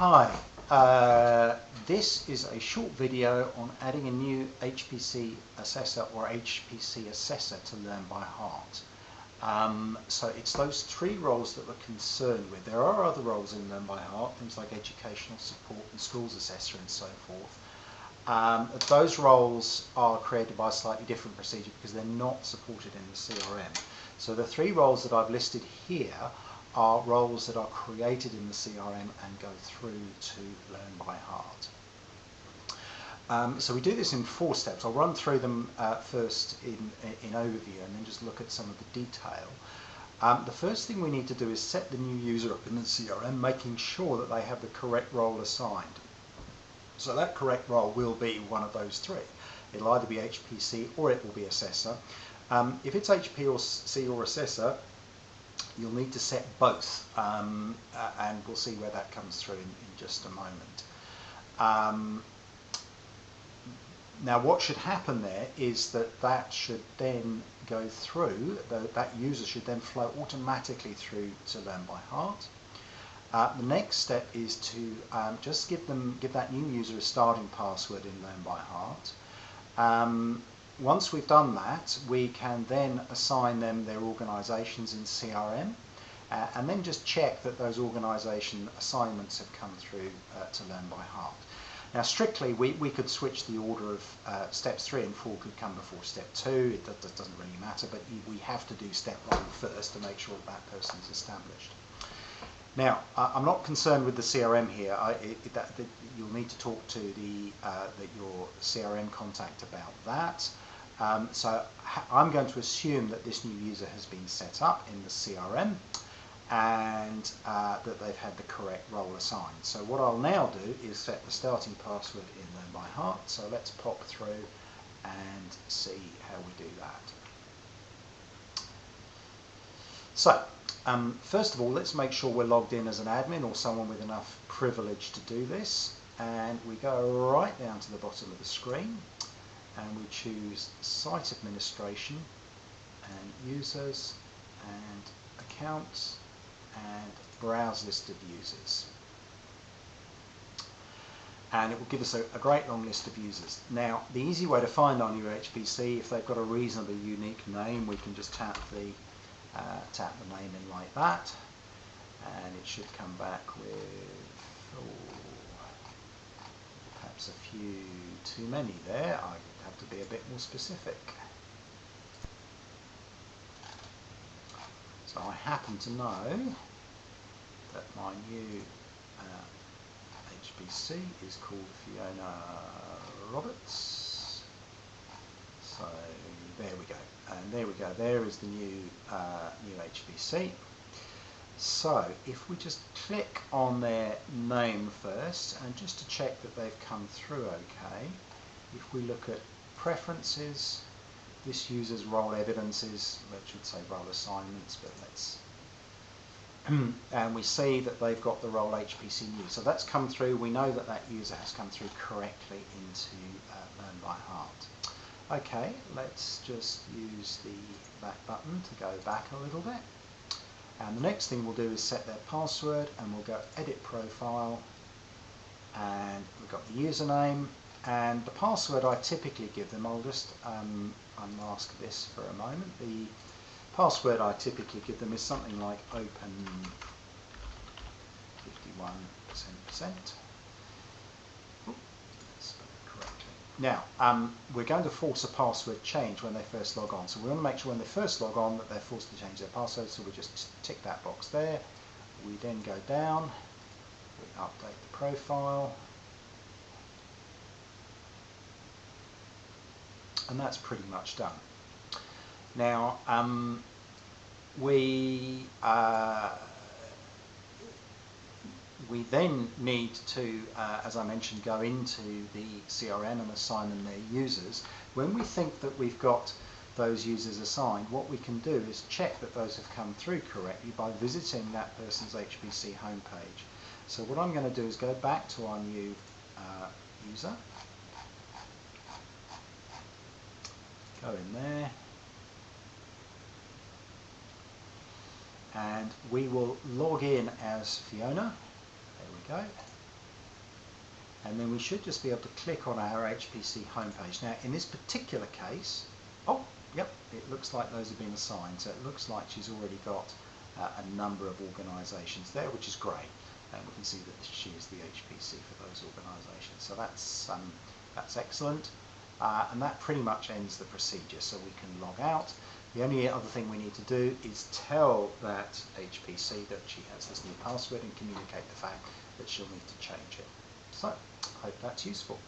Hi, this is a short video on adding a new HPC assessor or HPC assessor to Learn by Heart. So it's those three roles that we're concerned with. There are other roles in Learn by Heart, things like educational support and schools assessor and so forth. Those roles are created by a slightly different procedure because they're not supported in the CRM. So the three roles that I've listed here are roles that are created in the CRM and go through to Learn by Heart. So we do this in 4 steps. I'll run through them first in overview and then just look at some of the detail. The first thing we need to do is set the new user up in the CRM, making sure that they have the correct role assigned. So that correct role will be one of those three. It'll either be HPC or it will be assessor. If it's HPC or assessor, you'll need to set both, and we'll see where that comes through in just a moment. Now what should happen there is that should then go through, that user should then flow automatically through to Learn by Heart. The next step is to just give that new user a starting password in Learn by Heart. Once we've done that, we can then assign them their organisations in CRM and then just check that those organisation assignments have come through to Learn by Heart. Now strictly we could switch the order of steps 3 and 4 could come before step 2, it doesn't really matter, but we have to do step 1 first to make sure that person is established. Now, I'm not concerned with the CRM here. You'll need to talk to your CRM contact about that. So I'm going to assume that this new user has been set up in the CRM and that they've had the correct role assigned. So what I'll now do is set the starting password in Learn by Heart. So let's pop through and see how we do that. So, first of all, let's make sure we're logged in as an admin or someone with enough privilege to do this. And we go right down to the bottom of the screen and we choose Site Administration and Users and Accounts and Browse List of Users. And it will give us a great long list of users. Now, the easy way to find our new HPC, if they've got a reasonably unique name, we can just tap the name in like that, and it should come back with perhaps a few too many there. I would have to be a bit more specific. So I happen to know that my new HPC is called Fiona Roberts. So there we go, and there we go. There is the new HPC. So if we just click on their name first, and just to check that they've come through okay, if we look at preferences, this user's role evidences, that should say role assignments, but let's, and we see that they've got the role HPC new. So that's come through. We know that that user has come through correctly into Learn by Heart. Okay, let's just use the back button to go back a little bit. And the next thing we'll do is set their password, and we'll go Edit Profile, and we've got the username, and the password I typically give them, I'll just unmask this for a moment. The password I typically give them is something like open 51%. Now, we're going to force a password change when they first log on. So we want to make sure when they first log on that they're forced to change their password. So we just tick that box there. We then go down, we update the profile. And that's pretty much done. Now, we then need to, as I mentioned, go into the CRM and assign them their users. When we think that we've got those users assigned, what we can do is check that those have come through correctly by visiting that person's HPC homepage. So what I'm going to do is go back to our new user, go in there, and we will log in as Fiona. There we go. and then we should just be able to click on our HPC homepage. Now in this particular case, oh yep, it looks like those have been assigned, so it looks like she's already got a number of organisations there, which is great, and we can see that she is the HPC for those organisations, so that's excellent. And that pretty much ends the procedure, so we can log out. The only other thing we need to do is tell that HPC that she has this new password and communicate the fact that she'll need to change it. So, I hope that's useful.